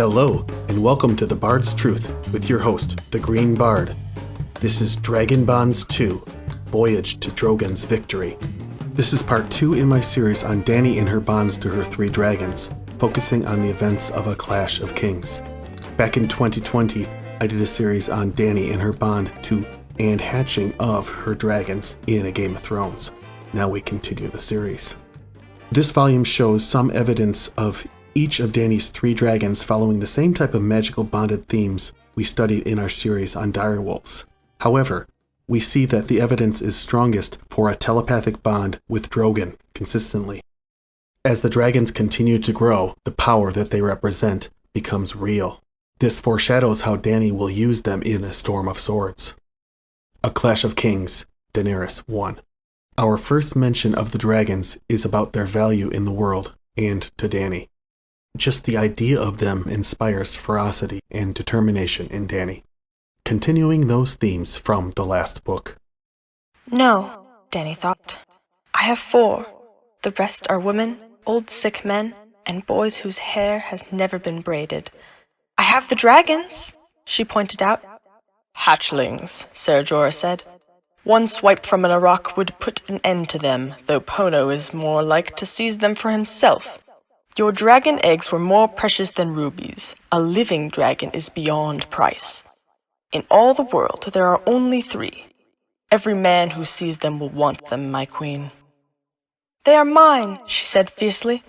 Hello, and welcome to The Bard's Truth with your host, the Green Bard. This is Dragon Bonds 2, Voyage to Drogon's Victory. This is part 2 in my series on Dany and her bonds to her 3 dragons, focusing on the events of A Clash of Kings. Back in 2020, I did a series on Dany and her bond to and hatching of her dragons in A Game of Thrones. Now we continue the series. This volume shows some evidence of each of Dany's 3 dragons following the same type of magical bonded themes we studied in our series on Direwolves. However, we see that the evidence is strongest for a telepathic bond with Drogon consistently. As the dragons continue to grow, the power that they represent becomes real. This foreshadows how Dany will use them in A Storm of Swords. A Clash of Kings, Daenerys I. Our first mention of the dragons is about their value in the world and to Dany. Just the idea of them inspires ferocity and determination in Dany, continuing those themes from the last book. No, Dany thought. I have 4. The rest are women, old sick men, and boys whose hair has never been braided. I have the dragons, she pointed out. Hatchlings, Ser Jorah said. One swipe from an Arok would put an end to them, though Pono is more like to seize them for himself. Your dragon eggs were more precious than rubies. A living dragon is beyond price. In all the world, there are only 3. Every man who sees them will want them, my queen. They are mine, she said fiercely.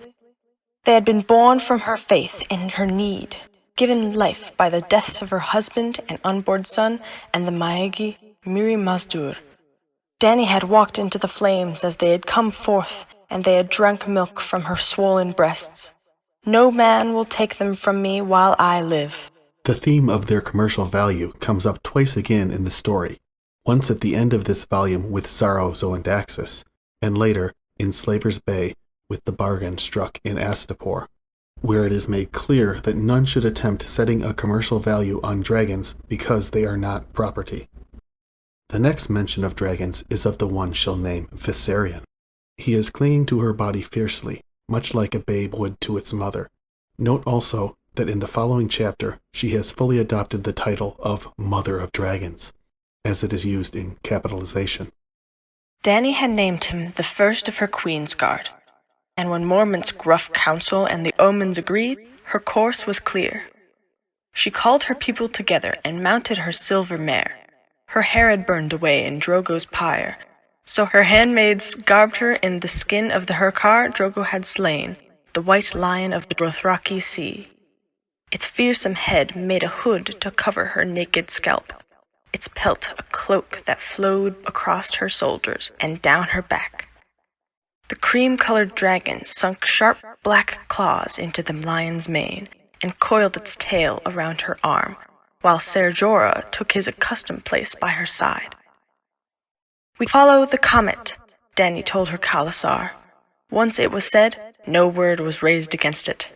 They had been born from her faith and her need, given life by the deaths of her husband and unborn son and the Maegi, Miri Mazdur. Dany had walked into the flames as they had come forth, and they had drunk milk from her swollen breasts. No man will take them from me while I live. The theme of their commercial value comes up twice again in the story, once at the end of this volume with Xaro Zoandaxis, and later in Slaver's Bay with the bargain struck in Astapor, where it is made clear that none should attempt setting a commercial value on dragons because they are not property. The next mention of dragons is of the one she'll name Visenya. He is clinging to her body fiercely, much like a babe would to its mother. Note also that in the following chapter, she has fully adopted the title of Mother of Dragons, as it is used in capitalization. Dany had named him the first of her Queen's Guard, and when Mormont's gruff counsel and the omens agreed, her course was clear. She called her people together and mounted her silver mare. Her hair had burned away in Drogo's pyre, so her handmaids garbed her in the skin of the Hurkar Drogo had slain, the white lion of the Dothraki Sea. Its fearsome head made a hood to cover her naked scalp, its pelt a cloak that flowed across her shoulders and down her back. The cream-colored dragon sunk sharp black claws into the lion's mane and coiled its tail around her arm, while Ser Jorah took his accustomed place by her side. We follow the comet, Dany told her Khalasar. Once it was said, no word was raised against it.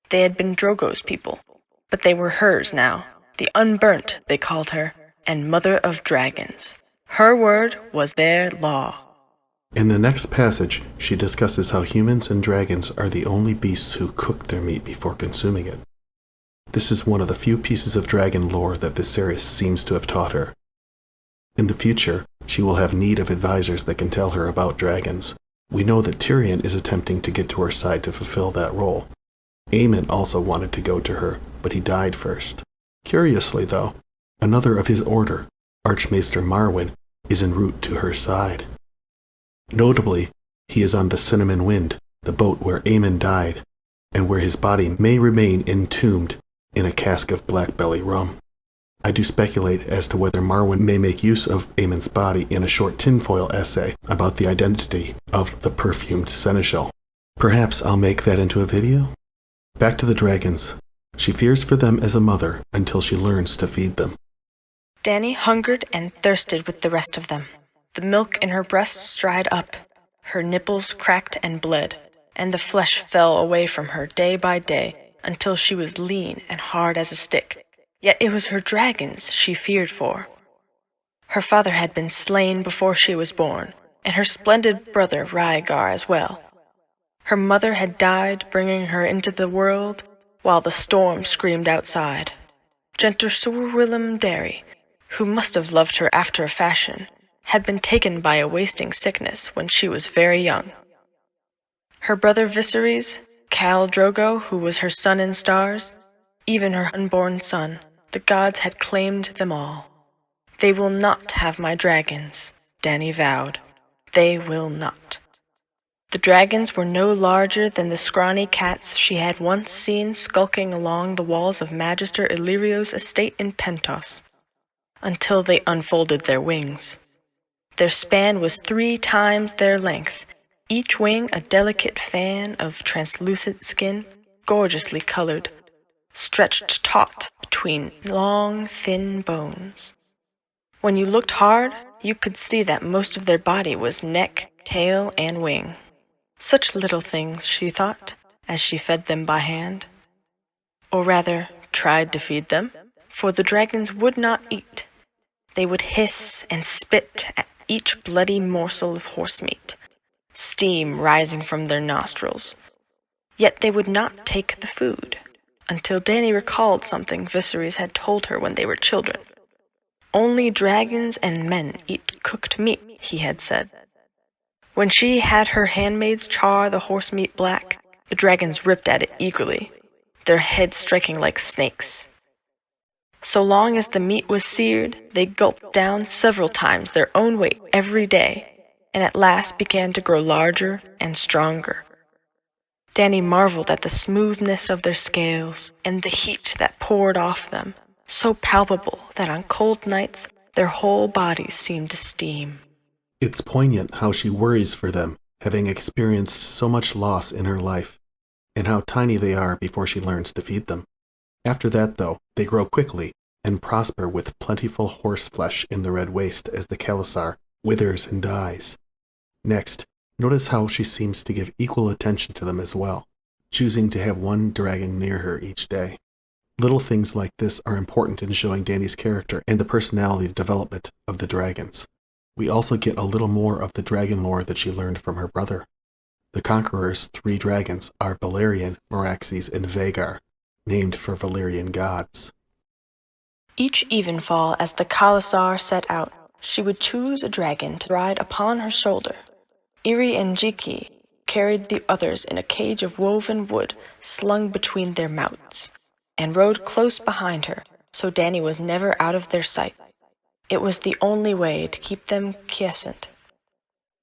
They had been Drogo's people, but they were hers now. The Unburnt, they called her, and Mother of Dragons. Her word was their law. In the next passage, she discusses how humans and dragons are the only beasts who cook their meat before consuming it. This is one of the few pieces of dragon lore that Viserys seems to have taught her. In the future, she will have need of advisors that can tell her about dragons. We know that Tyrion is attempting to get to her side to fulfill that role. Aemon also wanted to go to her, but he died first. Curiously, though, another of his order, Archmaester Marwyn, is en route to her side. Notably, he is on the Cinnamon Wind, the boat where Aemon died, and where his body may remain entombed in a cask of blackbelly rum. I do speculate as to whether Marwyn may make use of Aemon's body in a short tinfoil essay about the identity of the perfumed seneschal. Perhaps I'll make that into a video? Back to the dragons. She fears for them as a mother until she learns to feed them. Dany hungered and thirsted with the rest of them. The milk in her breasts dried up, her nipples cracked and bled, and the flesh fell away from her day by day until she was lean and hard as a stick. Yet it was her dragons she feared for. Her father had been slain before she was born, and her splendid brother Rhaegar as well. Her mother had died, bringing her into the world, while the storm screamed outside. Gentle Sir Willem Darry, who must have loved her after a fashion, had been taken by a wasting sickness when she was very young. Her brother Viserys, Khal Drogo, who was her sun in stars, even her unborn son, the gods had claimed them all. They will not have my dragons, Dany vowed. They will not. The dragons were no larger than the scrawny cats she had once seen skulking along the walls of Magister Illyrio's estate in Pentos, until they unfolded their wings. Their span was 3 times their length, each wing a delicate fan of translucent skin, gorgeously colored, stretched taut between long, thin bones. When you looked hard, you could see that most of their body was neck, tail, and wing. Such little things, she thought, as she fed them by hand. Or rather, tried to feed them, for the dragons would not eat. They would hiss and spit at each bloody morsel of horse meat, steam rising from their nostrils. Yet they would not take the food, until Dany recalled something Viserys had told her when they were children. Only dragons and men eat cooked meat, he had said. When she had her handmaids char the horse meat black, the dragons ripped at it eagerly, their heads striking like snakes. So long as the meat was seared, they gulped down several times their own weight every day, and at last began to grow larger and stronger. Dany marveled at the smoothness of their scales and the heat that poured off them, so palpable that on cold nights their whole bodies seemed to steam. It's poignant how she worries for them, having experienced so much loss in her life, and how tiny they are before she learns to feed them. After that, though, they grow quickly and prosper with plentiful horse flesh in the red waste as the Khalasar withers and dies. Next, notice how she seems to give equal attention to them as well, choosing to have one dragon near her each day. Little things like this are important in showing Dany's character and the personality development of the dragons. We also get a little more of the dragon lore that she learned from her brother. The Conqueror's 3 dragons are Balerion, Meraxes, and Vhagar, named for Valyrian gods. Each evenfall as the Khalasar set out, she would choose a dragon to ride upon her shoulder. Iri and Jiki carried the others in a cage of woven wood slung between their mouths, and rode close behind her, so Dany was never out of their sight. It was the only way to keep them quiescent.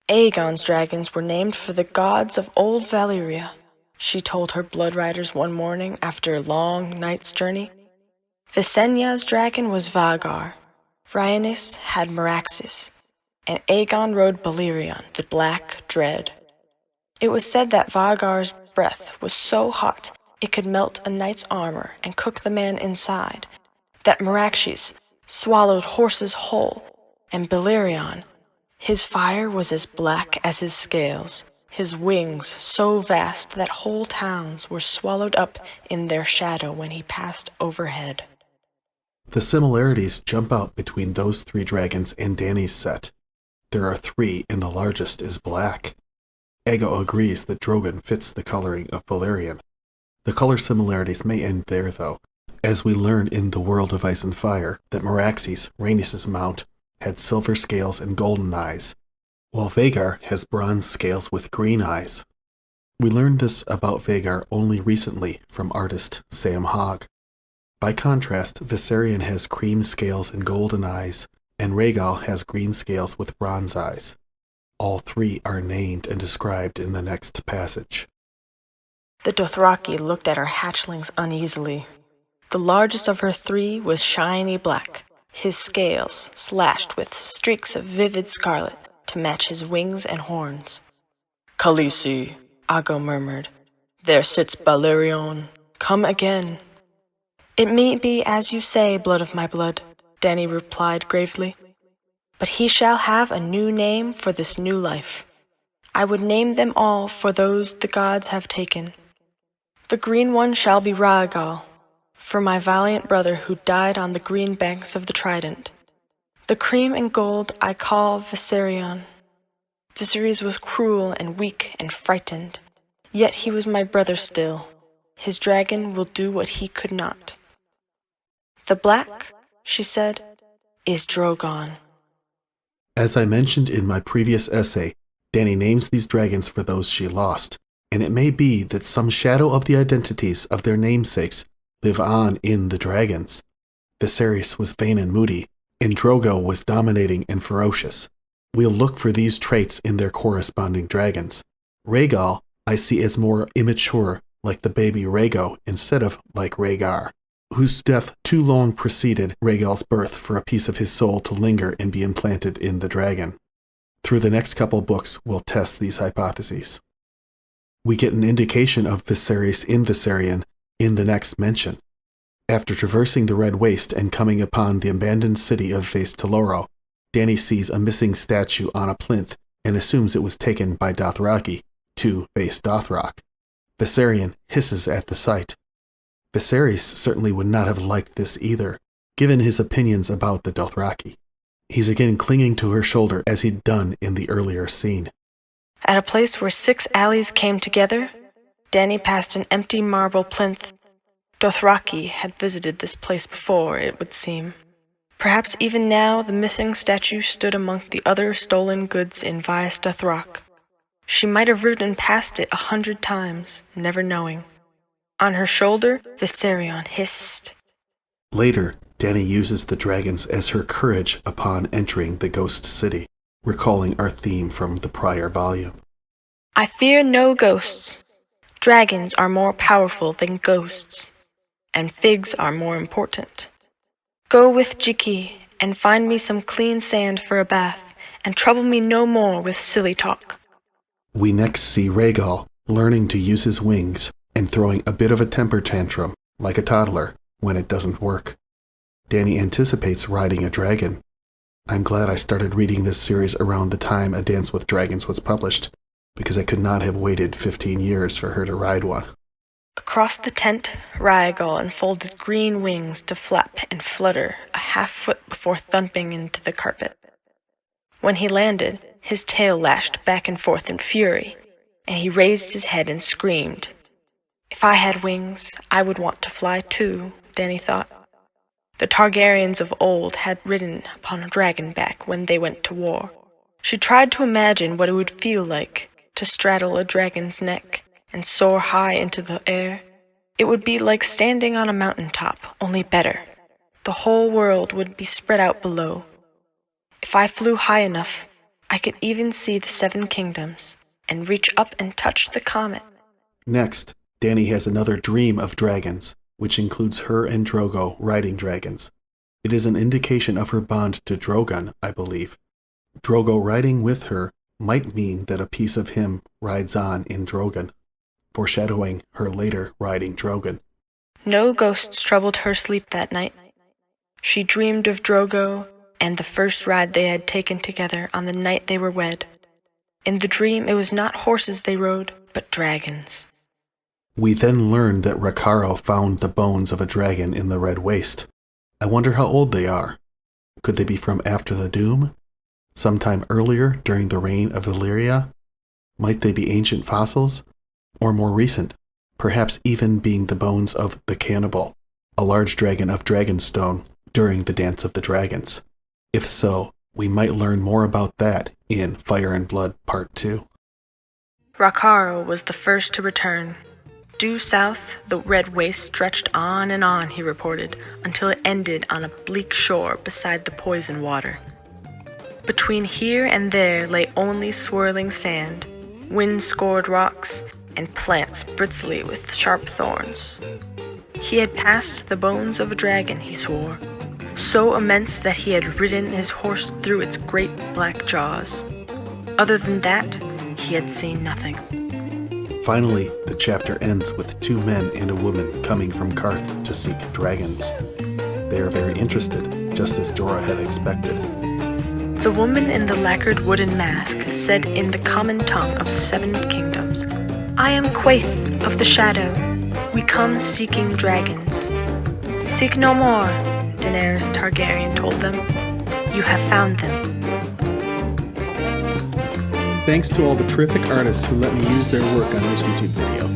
Aegon's dragons were named for the gods of old Valyria, she told her blood riders one morning after a long night's journey. Visenya's dragon was Vhagar, Rhaenys had Meraxes, and Aegon rode Balerion, the Black Dread. It was said that Vhagar's breath was so hot it could melt a knight's armor and cook the man inside, that Meraxes swallowed horses whole, and Balerion, his fire was as black as his scales, his wings so vast that whole towns were swallowed up in their shadow when he passed overhead. The similarities jump out between those 3 dragons and Dany's set. There are 3, and the largest is black. Aegon agrees that Drogon fits the coloring of Balerion. The color similarities may end there, though, as we learn in The World of Ice and Fire that Meraxes, Rhaenys' mount, had silver scales and golden eyes, while Vhagar has bronze scales with green eyes. We learned this about Vhagar only recently from artist Sam Hogg. By contrast, Viserion has cream scales and golden eyes, and Rhaegal has green scales with bronze eyes. All 3 are named and described in the next passage. The Dothraki looked at her hatchlings uneasily. The largest of her 3 was shiny black, his scales slashed with streaks of vivid scarlet to match his wings and horns. "Khaleesi," Ago murmured. "There sits Balerion. Come again." "It may be as you say, blood of my blood," Dany replied gravely. "But he shall have a new name for this new life. I would name them all for those the gods have taken. The green one shall be Rhaegal, for my valiant brother who died on the green banks of the Trident. The cream and gold I call Viserion. Viserys was cruel and weak and frightened, yet he was my brother still. his dragon will do what he could not. The black, she said, is Drogon. As I mentioned in my previous essay, Dany names these dragons for those she lost, and it may be that some shadow of the identities of their namesakes live on in the dragons. Viserys was vain and moody, and Drogo was dominating and ferocious. We'll look for these traits in their corresponding dragons. Rhaegal I see as more immature, like the baby Rhaego, instead of like Rhaegar, whose death too long preceded Rhaegal's birth for a piece of his soul to linger and be implanted in the dragon. Through the next couple books, we'll test these hypotheses. We get an indication of Viserys in Viserion in the next mention. After traversing the Red Waste and coming upon the abandoned city of Vaes Telloro, Dany sees a missing statue on a plinth and assumes it was taken by Dothraki to Vaes Dothrak. Viserion hisses at the sight. Viserys certainly would not have liked this either, given his opinions about the Dothraki. He's again clinging to her shoulder as he'd done in the earlier scene. At a place where 6 alleys came together, Dany passed an empty marble plinth. Dothraki had visited this place before, it would seem. Perhaps even now the missing statue stood among the other stolen goods in Vaes Dothrak. She might have ridden past it 100 times, never knowing. On her shoulder, Viserion hissed. Later, Dany uses the dragons as her courage upon entering the ghost city, recalling our theme from the prior volume. I fear no ghosts. Dragons are more powerful than ghosts, and figs are more important. Go with Jiki and find me some clean sand for a bath, and trouble me no more with silly talk. We next see Rhaegal learning to use his wings and throwing a bit of a temper tantrum, like a toddler, when it doesn't work. Dany anticipates riding a dragon. I'm glad I started reading this series around the time A Dance with Dragons was published, because I could not have waited 15 years for her to ride one. Across the tent, Rhaegal unfolded green wings to flap and flutter a half-foot before thumping into the carpet. When he landed, his tail lashed back and forth in fury, and he raised his head and screamed. If I had wings, I would want to fly too, Dany thought. The Targaryens of old had ridden upon a dragonback when they went to war. She tried to imagine what it would feel like to straddle a dragon's neck and soar high into the air. It would be like standing on a mountaintop, only better. The whole world would be spread out below. If I flew high enough, I could even see the 7 kingdoms and reach up and touch the comet. Next, Dany has another dream of dragons, which includes her and Drogo riding dragons. It is an indication of her bond to Drogon, I believe. Drogo riding with her might mean that a piece of him rides on in Drogon, foreshadowing her later riding Drogon. No ghosts troubled her sleep that night. She dreamed of Drogo and the first ride they had taken together on the night they were wed. In the dream, it was not horses they rode, but dragons. We then learn that Rakharo found the bones of a dragon in the Red Waste. I wonder how old they are. Could they be from after the Doom? Sometime earlier during the reign of Valyria? Might they be ancient fossils? Or more recent, perhaps even being the bones of the Cannibal, a large dragon of Dragonstone during the Dance of the Dragons? If so, we might learn more about that in Fire and Blood Part 2. Rakharo was the first to return. Due south, the Red Waste stretched on, he reported, until it ended on a bleak shore beside the poison water. Between here and there lay only swirling sand, wind-scored rocks, and plants bristly with sharp thorns. He had passed the bones of a dragon, he swore, so immense that he had ridden his horse through its great black jaws. Other than that, he had seen nothing. Finally, the chapter ends with 2 men and a woman coming from Qarth to seek dragons. They are very interested, just as Jorah had expected. The woman in the lacquered wooden mask said in the common tongue of the 7 kingdoms, I am Quaithe of the Shadow. We come seeking dragons. Seek no more, Daenerys Targaryen told them. You have found them. Thanks to all the terrific artists who let me use their work on this YouTube video.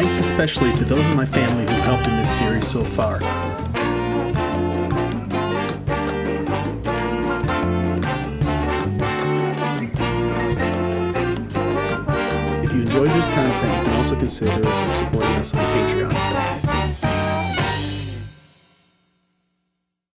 Thanks especially to those in my family who helped in this series so far. If you enjoyed this content, you can also consider supporting us on Patreon.